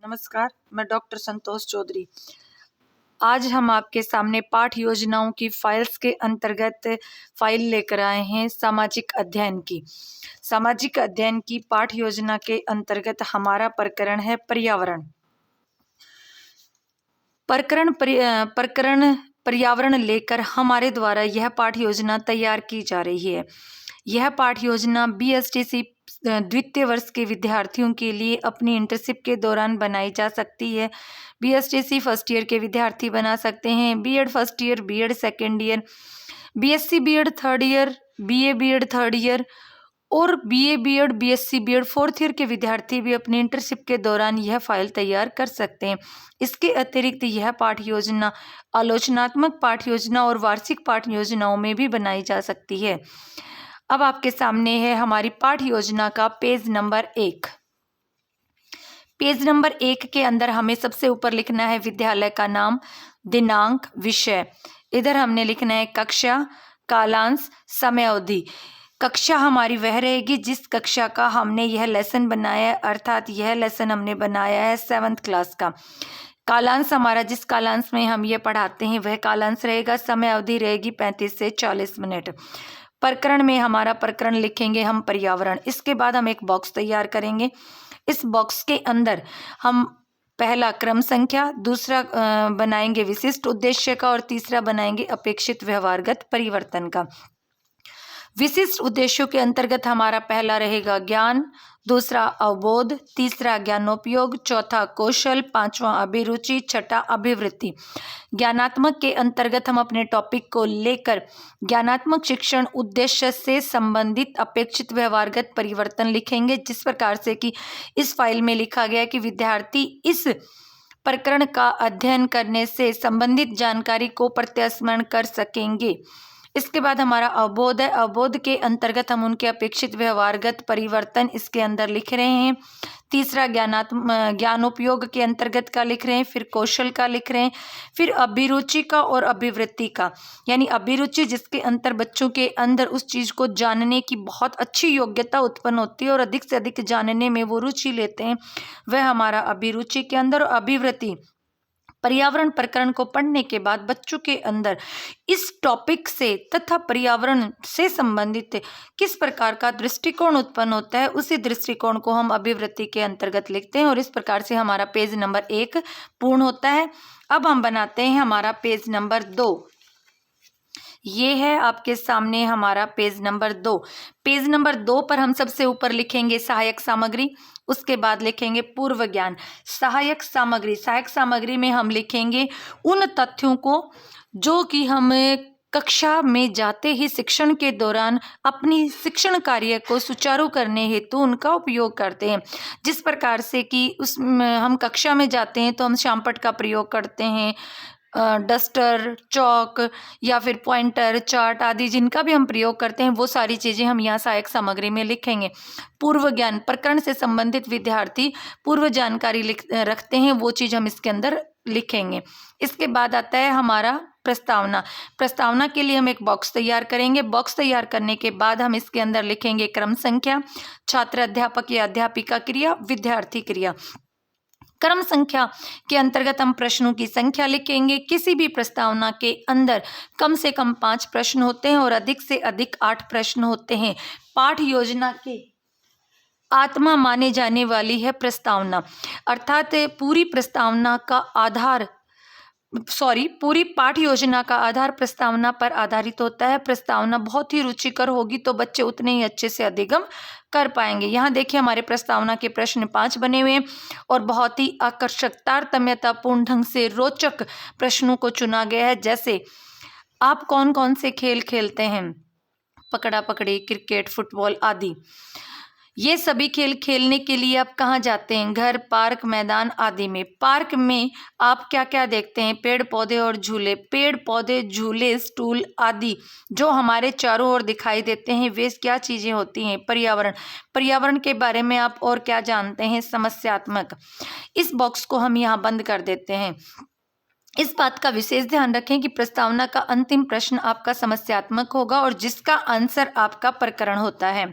नमस्कार, मैं डॉक्टर संतोष चौधरी। आज हम आपके सामने पाठ योजनाओं की फाइल्स के अंतर्गत फाइल लेकर आए हैं सामाजिक अध्ययन की। सामाजिक अध्ययन की पाठ योजना के अंतर्गत हमारा प्रकरण है पर्यावरण। प्रकरण पर्यावरण लेकर हमारे द्वारा यह पाठ योजना तैयार की जा रही है। यह पाठ योजना BSTC द्वितीय वर्ष के विद्यार्थियों के लिए अपनी इंटर्नशिप के दौरान बनाई जा सकती है। BSTC फर्स्ट ईयर के विद्यार्थी बना सकते हैं, B.Ed first year, B.Ed second year, BSc B.Ed third year, BA B.Ed third year और BA B.Ed BSc B.Ed fourth year के विद्यार्थी भी अपनी इंटर्नशिप के दौरान यह फाइल तैयार कर सकते हैं। इसके अतिरिक्त यह पाठ योजना आलोचनात्मक पाठ योजना और वार्षिक पाठ योजनाओं में भी बनाई जा सकती है। अब आपके सामने है हमारी पाठ योजना का पेज नंबर 1। पेज नंबर 1 के अंदर हमें सबसे ऊपर लिखना है विद्यालय का नाम, दिनांक, विषय। इधर हमने लिखना है कक्षा, कालांश, समय अवधि। कक्षा हमारी वह रहेगी जिस कक्षा का हमने यह लेसन बनाया है, अर्थात यह लेसन हमने बनाया है 7th क्लास का। कालांश हमारा जिस कालांश में हम ये पढ़ाते हैं वह कालांश रहेगा। समय अवधि रहेगी 35 से 40 मिनट। प्रकरण में हमारा प्रकरण लिखेंगे हम पर्यावरण। इसके बाद हम एक बॉक्स तैयार करेंगे। इस बॉक्स के अंदर हम पहला क्रम संख्या, दूसरा बनाएंगे विशिष्ट उद्देश्य का और तीसरा बनाएंगे अपेक्षित व्यवहारगत परिवर्तन का। विशिष्ट उद्देश्यों के अंतर्गत हमारा पहला रहेगा ज्ञान, दूसरा अवबोध, तीसरा ज्ञानोपयोग, चौथा कौशल, पांचवा अभिरुचि, छठा अभिवृत्ति। ज्ञानात्मक के अंतर्गत हम अपने टॉपिक को लेकर ज्ञानात्मक शिक्षण उद्देश्य से संबंधित अपेक्षित व्यवहारगत परिवर्तन लिखेंगे, जिस प्रकार से कि इस फाइल में लिखा गया है कि विद्यार्थी इस प्रकरण का अध्ययन करने से संबंधित जानकारी को प्रत्यास्मरण कर सकेंगे। इसके बाद हमारा अवबोध है। अवबोध के अंतर्गत हम उनके अपेक्षित व्यवहारगत परिवर्तन इसके अंदर लिख रहे हैं। तीसरा ज्ञानोपयोग के अंतर्गत का लिख रहे हैं, फिर कौशल का लिख रहे हैं, फिर अभिरुचि का और अभिवृत्ति का। यानी अभिरुचि जिसके अंतर बच्चों के अंदर उस चीज को जानने की बहुत अच्छी योग्यता उत्पन्न होती है और अधिक से अधिक जानने में वो रुचि लेते हैं, वह हमारा अभिरुचि के अंदर। अभिवृत्ति पर्यावरण प्रकरण को पढ़ने के बाद बच्चों के अंदर इस टॉपिक से तथा पर्यावरण से संबंधित किस प्रकार का दृष्टिकोण उत्पन्न होता है, उसी दृष्टिकोण को हम अभिवृत्ति के अंतर्गत लिखते हैं और इस प्रकार से हमारा पेज नंबर 1 पूर्ण होता है। अब हम बनाते हैं हमारा पेज नंबर 2। ये है आपके सामने हमारा पेज नंबर 2। पेज नंबर 2 पर हम सबसे ऊपर लिखेंगे सहायक सामग्री, उसके बाद लिखेंगे पूर्व ज्ञान। सहायक सामग्री में हम लिखेंगे उन तथ्यों को जो कि हम कक्षा में जाते ही शिक्षण के दौरान अपनी शिक्षण कार्य को सुचारू करने हेतु उनका उपयोग करते हैं। जिस प्रकार से कि हम कक्षा में जाते हैं तो हम श्यामपट्ट का प्रयोग करते हैं, डस्टर, चौक या फिर पॉइंटर, चार्ट आदि जिनका भी हम प्रयोग करते हैं, वो सारी चीज़ें हम यहाँ सहायक सामग्री में लिखेंगे। पूर्व ज्ञान प्रकरण से संबंधित विद्यार्थी पूर्व जानकारी रखते हैं, वो चीज़ हम इसके अंदर लिखेंगे। इसके बाद आता है हमारा प्रस्तावना के लिए हम एक बॉक्स तैयार करेंगे। बॉक्स तैयार करने के बाद हम इसके अंदर लिखेंगे क्रम संख्या, छात्र अध्यापक या अध्यापिका क्रिया, विद्यार्थी क्रिया। क्रम संख्या के अंतर्गत हम प्रश्नों की संख्या लिखेंगे। किसी भी प्रस्तावना के अंदर कम से कम 5 प्रश्न होते हैं और अधिक से अधिक 8 प्रश्न होते हैं। पाठ योजना के आत्मा माने जाने वाली है प्रस्तावना, अर्थात पूरी पाठ योजना का आधार प्रस्तावना पर आधारित होता है। प्रस्तावना बहुत ही रुचिकर होगी तो बच्चे उतने ही अच्छे से अधिगम कर पाएंगे। यहाँ देखिए हमारे प्रस्तावना के प्रश्न 5 बने हुए हैं और बहुत ही आकर्षक, तारतम्यतापूर्ण ढंग से रोचक प्रश्नों को चुना गया है। जैसे आप कौन कौन से खेल खेलते हैं? पकड़ा पकड़ी, क्रिकेट, फुटबॉल आदि। ये सभी खेल खेलने के लिए आप कहाँ जाते हैं? घर, पार्क, मैदान आदि में। पार्क में आप क्या क्या देखते हैं? पेड़ पौधे और झूले। पेड़ पौधे, झूले, स्टूल आदि जो हमारे चारों ओर दिखाई देते हैं, वे क्या चीज़ें होती हैं? पर्यावरण के बारे में आप और क्या जानते हैं? समस्यात्मक। इस बॉक्स को हम यहाँ बंद कर देते हैं। इस बात का विशेष ध्यान रखें कि प्रस्तावना का अंतिम प्रश्न आपका समस्यात्मक होगा और जिसका आंसर आपका प्रकरण होता है।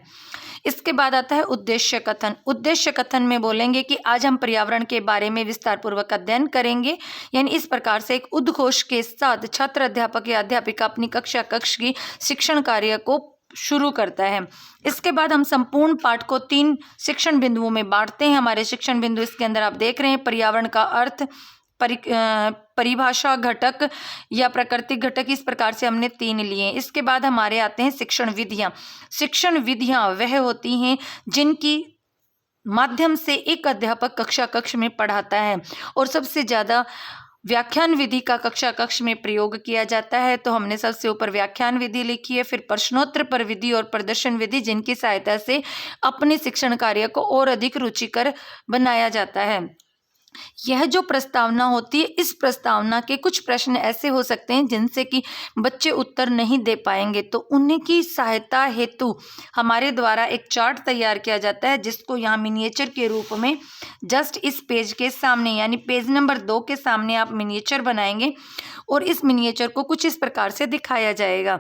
इसके बाद आता है उद्देश्य कथन। उद्देश्य कथन में बोलेंगे कि आज हम पर्यावरण के बारे में विस्तार पूर्वक अध्ययन करेंगे। यानी इस प्रकार से एक उद्घोष के साथ छात्र, अध्यापक या अध्यापिका अपनी कक्ष की शिक्षण कार्य को शुरू करता है। इसके बाद हम संपूर्ण पाठ को 3 शिक्षण बिंदुओं में बांटते हैं। हमारे शिक्षण बिंदु इसके अंदर आप देख रहे हैं, पर्यावरण का अर्थ, परिभाषा, घटक या प्राकृतिक घटक, इस प्रकार से हमने 3 लिए। इसके बाद हमारे आते हैं शिक्षण विधियां। शिक्षण विधियां वह होती हैं जिनकी माध्यम से एक अध्यापक कक्ष में पढ़ाता है और सबसे ज्यादा व्याख्यान विधि का कक्ष में प्रयोग किया जाता है। तो हमने सबसे ऊपर व्याख्यान विधि लिखी है, फिर प्रश्नोत्तर पर विधि और प्रदर्शन विधि, जिनकी सहायता से अपने शिक्षण कार्य को और अधिक रुचिकर बनाया जाता है। यह जो प्रस्तावना होती है, इस प्रस्तावना के कुछ प्रश्न ऐसे हो सकते हैं जिनसे कि बच्चे उत्तर नहीं दे पाएंगे, तो उन्हीं की सहायता हेतु हमारे द्वारा एक चार्ट तैयार किया जाता है, जिसको यहाँ मिनिएचर के रूप में जस्ट इस पेज के सामने यानी पेज नंबर 2 के सामने आप मिनिएचर बनाएंगे और इस मिनिएचर को कुछ इस प्रकार से दिखाया जाएगा।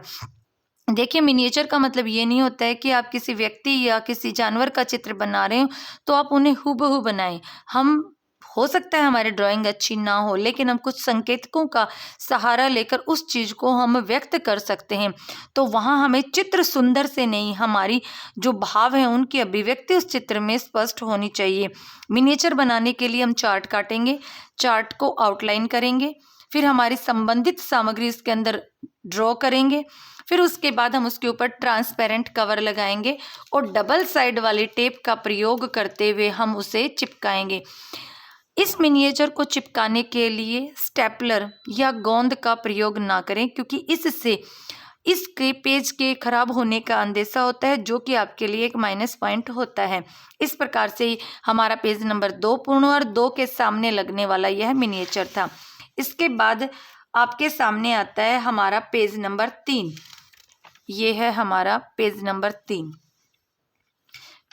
देखिए, मिनिएचर का मतलब ये नहीं होता है कि आप किसी व्यक्ति या किसी जानवर का चित्र बना रहे हो तो आप उन्हें हूबहू बनाएं। हम हो सकता है हमारी ड्राइंग अच्छी ना हो, लेकिन हम कुछ संकेतकों का सहारा लेकर उस चीज को हम व्यक्त कर सकते हैं। तो वहाँ हमें चित्र सुंदर से नहीं, हमारी जो भाव है उनकी अभिव्यक्ति उस चित्र में स्पष्ट होनी चाहिए। मिनिएचर बनाने के लिए हम चार्ट काटेंगे, चार्ट को आउटलाइन करेंगे, फिर हमारी संबंधित सामग्री इसके अंदर ड्रॉ करेंगे, फिर उसके बाद हम उसके ऊपर ट्रांसपेरेंट कवर लगाएंगे और डबल साइड वाली टेप का प्रयोग करते हुए हम उसे चिपकाएंगे। इस मिनिएचर को चिपकाने के लिए स्टेपलर या गोंद का प्रयोग ना करें, क्योंकि इससे इसके पेज के खराब होने का अंदेशा होता है, जो कि आपके लिए एक माइनस पॉइंट होता है। इस प्रकार से हमारा पेज नंबर 2 पूर्ण और 2 के सामने लगने वाला यह मिनिएचर था। इसके बाद आपके सामने आता है हमारा पेज नंबर 3। ये है हमारा पेज नंबर 3।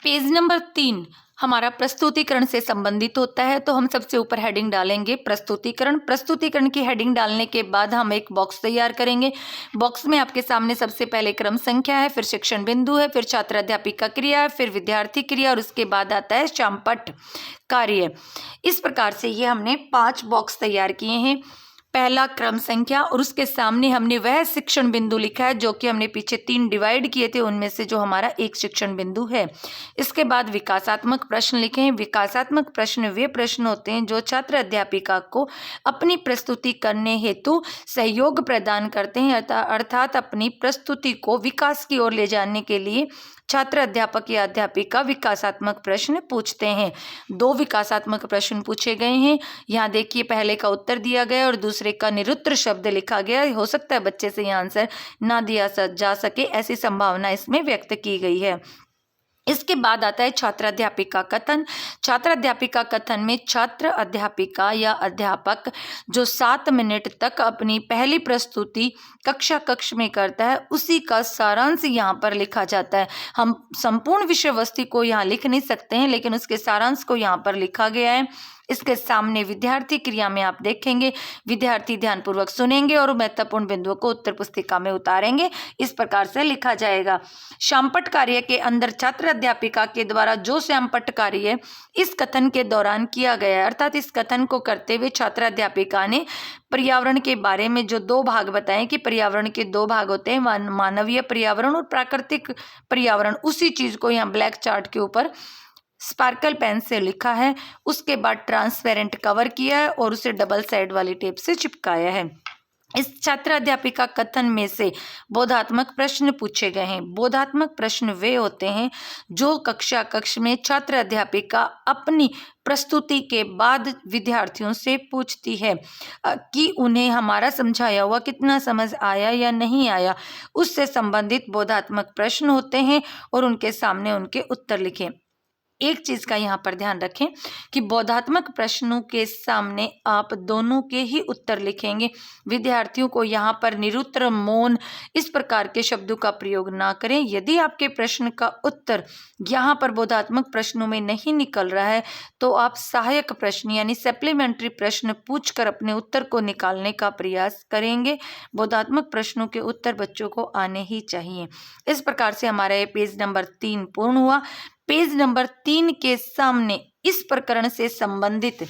पेज नंबर 3 हमारा प्रस्तुतिकरण से संबंधित होता है। तो हम सबसे ऊपर हेडिंग डालेंगे प्रस्तुतिकरण। प्रस्तुतिकरण की हेडिंग डालने के बाद हम एक बॉक्स तैयार करेंगे। बॉक्स में आपके सामने सबसे पहले क्रम संख्या है, फिर शिक्षण बिंदु है, फिर छात्र अध्यापिका क्रिया है, फिर विद्यार्थी क्रिया और उसके बाद आता है शामपट्ट कार्य। इस प्रकार से ये हमने 5 बॉक्स तैयार किए हैं। पहला क्रम संख्या और उसके सामने हमने वह शिक्षण बिंदु लिखा है जो कि हमने पीछे 3 डिवाइड किए थे, उनमें से जो हमारा एक शिक्षण बिंदु है। इसके बाद विकासात्मक प्रश्न लिखे हैं। विकासात्मक प्रश्न वे प्रश्न होते हैं जो छात्र अध्यापिका को अपनी प्रस्तुति करने हेतु सहयोग प्रदान करते हैं, अर्थात अपनी प्रस्तुति को विकास की ओर ले जाने के लिए छात्र अध्यापक या अध्यापिका विकासात्मक प्रश्न पूछते हैं। 2 विकासात्मक प्रश्न पूछे गए हैं। यहाँ देखिए, पहले का उत्तर दिया गया और दूसरे का निरुत्तर शब्द लिखा गया। हो सकता है बच्चे से यह आंसर ना दिया जा सके, ऐसी संभावना इसमें व्यक्त की गई है। इसके बाद आता है छात्र अध्यापिका कथन। छात्र अध्यापिका कथन में छात्र अध्यापिका या अध्यापक जो 7 मिनट तक अपनी पहली प्रस्तुति कक्ष में करता है, उसी का सारांश यहाँ पर लिखा जाता है। हम संपूर्ण विषय वस्तु को यहाँ लिख नहीं सकते हैं, लेकिन उसके सारांश को यहाँ पर लिखा गया है। इसके सामने विद्यार्थी क्रिया में आप देखेंगे, विद्यार्थी ध्यानपूर्वक सुनेंगे और महत्वपूर्ण बिंदुओं को उत्तर पुस्तिका में उतारेंगे। इस प्रकार से लिखा जाएगा। शामपट्ट कार्य के अंदर छात्र अध्यापिका के द्वारा जो शामपट्ट कार्य इस कथन के दौरान किया गया है, अर्थात इस कथन को करते हुए छात्र अध्यापिका ने पर्यावरण के बारे में जो 2 भाग बताए कि पर्यावरण के 2 भाग होते हैं, मानवीय पर्यावरण और प्राकृतिक पर्यावरण, उसी चीज को यहाँ ब्लैक चार्ट के ऊपर स्पार्कल पेन से लिखा है। उसके बाद ट्रांसपेरेंट कवर किया है और उसे डबल साइड वाली टेप से चिपकाया है। इस छात्र अध्यापिका कथन में से बोधात्मक प्रश्न पूछे गए हैं। बोधात्मक प्रश्न वे होते हैं जो कक्ष में छात्र अध्यापिका अपनी प्रस्तुति के बाद विद्यार्थियों से पूछती है कि उन्हें हमारा समझाया हुआ कितना समझ आया या नहीं आया। उससे संबंधित बोधात्मक प्रश्न होते हैं और उनके सामने उनके उत्तर लिखें। एक चीज का यहाँ पर ध्यान रखें कि बोधात्मक प्रश्नों के सामने आप दोनों के ही उत्तर लिखेंगे। विद्यार्थियों को यहाँ पर निरुत्तर, मौन इस प्रकार के शब्दों का प्रयोग ना करें। यदि आपके प्रश्न का उत्तर यहाँ पर बोधात्मक प्रश्नों में नहीं निकल रहा है तो आप सहायक प्रश्न यानी सप्लीमेंट्री प्रश्न पूछकर अपने उत्तर को निकालने का प्रयास करेंगे। बोधात्मक प्रश्नों के उत्तर बच्चों को आने ही चाहिए। इस प्रकार से हमारा ये पेज नंबर 3 पूर्ण हुआ। पेज नंबर 3 के सामने इस प्रकरण से संबंधित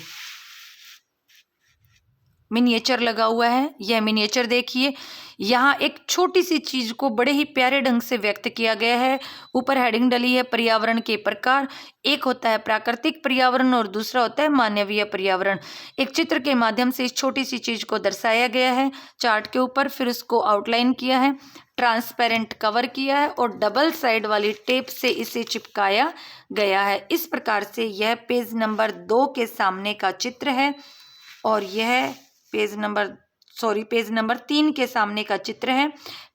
मिनिएचर लगा हुआ है। यह मिनिएचर देखिए, यहाँ एक छोटी सी चीज को बड़े ही प्यारे ढंग से व्यक्त किया गया है। ऊपर हेडिंग डली है पर्यावरण के प्रकार। एक होता है प्राकृतिक पर्यावरण और दूसरा होता है मानवीय पर्यावरण। एक चित्र के माध्यम से इस छोटी सी चीज को दर्शाया गया है चार्ट के ऊपर, फिर उसको आउटलाइन किया है, ट्रांसपेरेंट कवर किया है और डबल साइड वाली टेप से इसे चिपकाया गया है। इस प्रकार से यह पेज नंबर 2 के सामने का चित्र है और यह पेज नंबर 3 के सामने का चित्र है।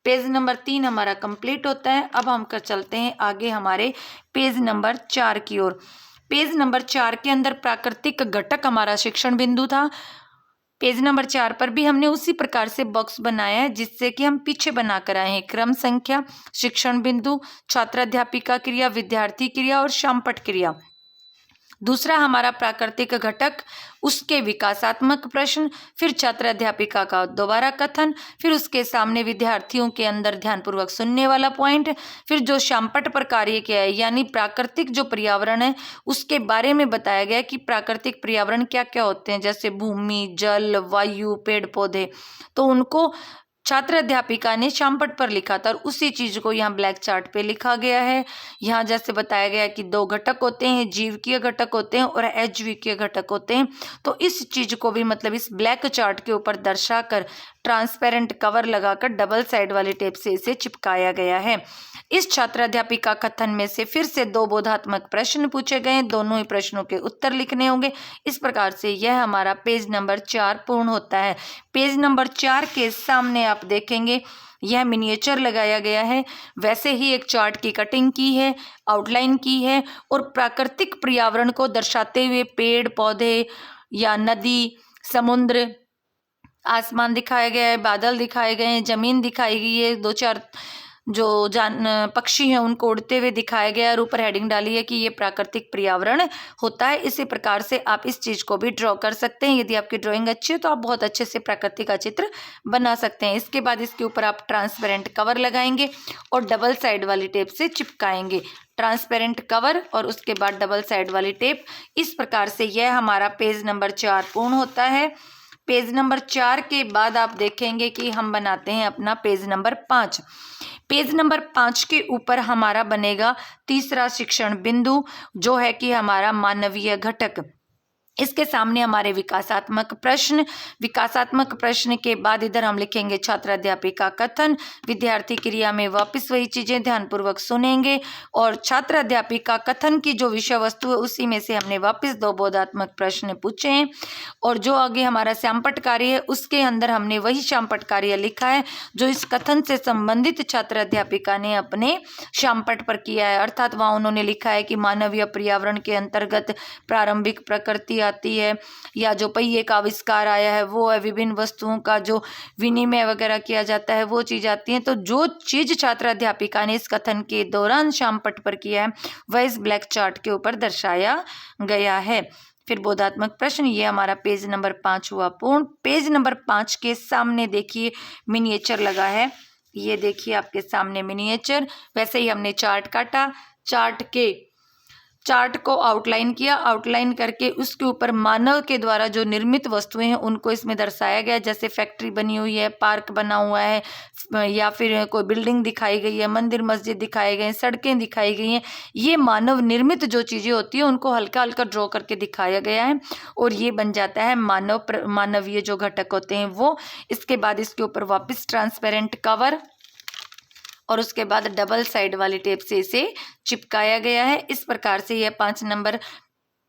पेज नंबर 3 हमारा कंप्लीट होता है। अब हम कर चलते हैं आगे हमारे पेज नंबर 4 की ओर। पेज नंबर 4 के अंदर प्राकृतिक घटक हमारा शिक्षण बिंदु था। पेज नंबर 4 पर भी हमने उसी प्रकार से बॉक्स बनाया है जिससे कि हम पीछे बनाकर आए हैं। क्रम संख्या, शिक्षण बिंदु, छात्राध्यापिका क्रिया, विद्यार्थी क्रिया और शामपट क्रिया। दूसरा हमारा प्राकृतिक घटक, उसके विकासात्मक प्रश्न, फिर छात्राध्यापिका का दोबारा कथन, फिर उसके सामने विद्यार्थियों के अंदर ध्यानपूर्वक सुनने वाला पॉइंट, फिर जो शामपट पर कार्य किया है यानी प्राकृतिक जो पर्यावरण है उसके बारे में बताया गया कि प्राकृतिक पर्यावरण क्या क्या होते हैं, जैसे भूमि, जल, वायु, पेड़ पौधे। तो उनको छात्र अध्यापिका ने शामपट पर लिखा था और उसी चीज को यहाँ ब्लैक चार्ट पे लिखा गया है। यहाँ जैसे बताया गया कि 2 घटक होते हैं, जीवकीय घटक होते हैं और अजीवकीय घटक होते हैं। तो इस चीज को भी मतलब इस ब्लैक चार्ट के ऊपर दर्शाकर ट्रांसपेरेंट कवर लगाकर डबल साइड वाली टेप से इसे चिपकाया गया है। इस छात्राध्यापिका कथन में से फिर से 2 बोधात्मक प्रश्न पूछे गए, दोनों ही प्रश्नों के उत्तर लिखने होंगे। इस प्रकार से यह हमारा पेज नंबर 4 पूर्ण होता है। पेज नंबर 4 के सामने आप देखेंगे यह मिनिएचर लगाया गया है, वैसे ही एक चार्ट की कटिंग की है, आउटलाइन की है और प्राकृतिक पर्यावरण को दर्शाते हुए पेड़ पौधे या नदी, समुद्र, आसमान दिखाया गया है, बादल दिखाए गए हैं, जमीन दिखाई गई है, 2-4 जो पक्षी हैं उनको उड़ते हुए दिखाया गया और ऊपर हेडिंग डाली है कि ये प्राकृतिक पर्यावरण होता है। इसी प्रकार से आप इस चीज को भी ड्रॉ कर सकते हैं। यदि आपकी ड्राइंग अच्छी है तो आप बहुत अच्छे से प्रकृति का चित्र बना सकते हैं। इसके बाद इसके ऊपर आप ट्रांसपेरेंट कवर लगाएंगे और डबल साइड वाली टेप से चिपकाएंगे। ट्रांसपेरेंट कवर और उसके बाद डबल साइड वाली टेप। इस प्रकार से यह हमारा पेज नंबर 4 पूर्ण होता है। पेज नंबर 4 के बाद आप देखेंगे कि हम बनाते हैं अपना पेज नंबर 5। पेज नंबर 5 के ऊपर हमारा बनेगा तीसरा शिक्षण बिंदु, जो है कि हमारा मानवीय घटक। इसके सामने हमारे विकासात्मक प्रश्न के बाद इधर हम लिखेंगे छात्राध्यापिका कथन। विद्यार्थी क्रिया में वापस वही चीजें ध्यानपूर्वक सुनेंगे और छात्राध्यापिका कथन की जो विषय वस्तु है उसी में से हमने वापस 2 बोधात्मक प्रश्न पूछे हैं और जो आगे हमारा शामपट कार्य है उसके अंदर हमने वही शामपट कार्य लिखा है जो इस कथन से संबंधित छात्राध्यापिका ने अपने शामपट पर किया है। अर्थात वहाँ उन्होंने लिखा है कि मानवीय पर्यावरण के अंतर्गत प्रारंभिक प्रकृति आती है, या जो पहिए का आविष्कार आया है वो है, विभिन्न वस्तुओं का जो विनिमय वगैरह किया जाता है वो चीज आती है। तो जो चीज छात्राध्यापिका ने इस कथन के दौरान शामपट पर किया है वह इस ब्लैक चार्ट के ऊपर दर्शाया गया है। फिर बोधात्मक प्रश्न, ये हमारा पेज नंबर 5 हुआ पूर्ण। पेज नंबर 5 के सामने देखिए मिनिएचर लगा है, ये देखिए आपके सामने मिनिएचर। वैसे ही हमने चार्ट काटा, चार्ट को आउटलाइन किया, आउटलाइन करके उसके ऊपर मानव के द्वारा जो निर्मित वस्तुएं हैं उनको इसमें दर्शाया गया। जैसे फैक्ट्री बनी हुई है, पार्क बना हुआ है या फिर कोई बिल्डिंग दिखाई गई है, मंदिर मस्जिद दिखाए गए हैं, सड़कें दिखाई गई हैं। ये मानव निर्मित जो चीज़ें होती हैं उनको हल्का हल्का ड्रॉ करके दिखाया गया है और ये बन जाता है मानवीय जो घटक होते हैं वो। इसके बाद इसके ऊपर वापस ट्रांसपेरेंट कवर और उसके बाद डबल साइड वाली टेप से इसे चिपकाया गया है। इस प्रकार से यह 5 नंबर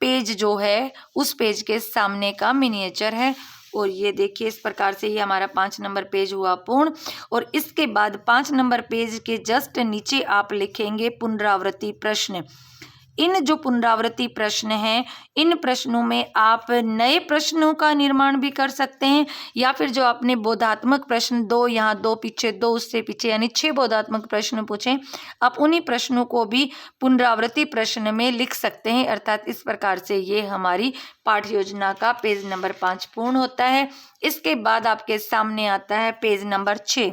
पेज जो है उस पेज के सामने का मिनिएचर है और ये देखिए इस प्रकार से ये हमारा 5 नंबर पेज हुआ पूर्ण। और इसके बाद 5 नंबर पेज के जस्ट नीचे आप लिखेंगे पुनरावृत्ति प्रश्न। इन जो पुनरावृत्ति प्रश्न हैं, इन प्रश्नों में आप नए प्रश्नों का निर्माण भी कर सकते हैं, या फिर जो आपने बोधात्मक प्रश्न 2 यहाँ 2 पीछे 2 उससे पीछे यानी 6 बोधात्मक प्रश्न पूछे, आप उन्हीं प्रश्नों को भी पुनरावृत्ति प्रश्न में लिख सकते हैं। अर्थात इस प्रकार से ये हमारी पाठ्य योजना का पेज नंबर 5 पूर्ण होता है। इसके बाद आपके सामने आता है पेज नंबर 6।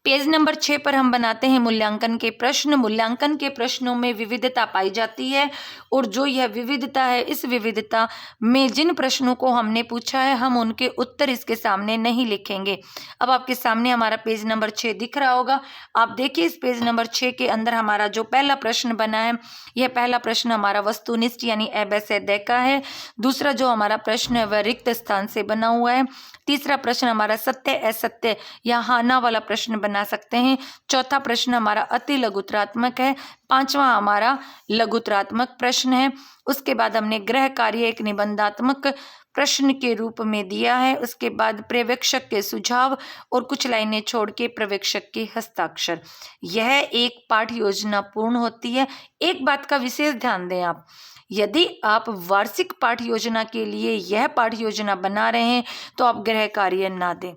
पेज नंबर 6 पर हम बनाते हैं मूल्यांकन के प्रश्न। मूल्यांकन के प्रश्नों में विविधता पाई जाती है, और जो यह विविधता है, इस विविधता में जिन प्रश्नों को हमने पूछा है, हम उनके उत्तर इसके सामने नहीं लिखेंगे। अब आपके सामने हमारा पेज नंबर 6 दिख रहा होगा। आप देखिए इस पेज नंबर 6 के अंदर हमारा जो पहला प्रश्न बना है, यह पहला प्रश्न हमारा वस्तुनिष्ठ यानी अवैध का है। दूसरा जो हमारा प्रश्न है वह रिक्त स्थान से बना हुआ है। तीसरा प्रश्न हमारा सत्य असत्य या हाँ ना वाला प्रश्न बना सकते हैं। चौथा प्रश्न हमारा अति लघुत्तरात्मक है। पांचवा हमारा लघुत्तरात्मक प्रश्न है। उसके बाद हमने गृह कार्य एक निबंधात्मक प्रश्न के रूप में दिया है। उसके बाद पर्यवेक्षक के सुझाव और कुछ लाइनें छोड़ के पर्यवेक्षक के हस्ताक्षर। यह एक पाठ्य योजना पूर्ण होती है। एक बात का विशेष ध्यान दें आप, यदि आप वार्षिक पाठ्य योजना के लिए यह पाठ्य योजना बना रहे हैं तो आप गृह कार्य ना दें।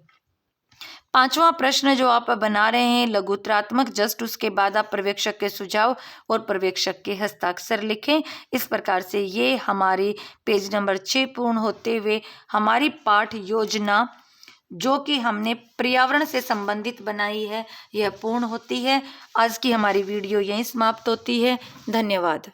पांचवा प्रश्न जो आप बना रहे हैं लघुत्तरात्मक, जस्ट उसके बाद आप पर्यवेक्षक के सुझाव और पर्यवेक्षक के हस्ताक्षर लिखें। इस प्रकार से ये हमारी पेज नंबर 6 पूर्ण होते हुए हमारी पाठ्य योजना जो कि हमने पर्यावरण से संबंधित बनाई है, यह पूर्ण होती है। आज की हमारी वीडियो यहीं समाप्त होती है। धन्यवाद।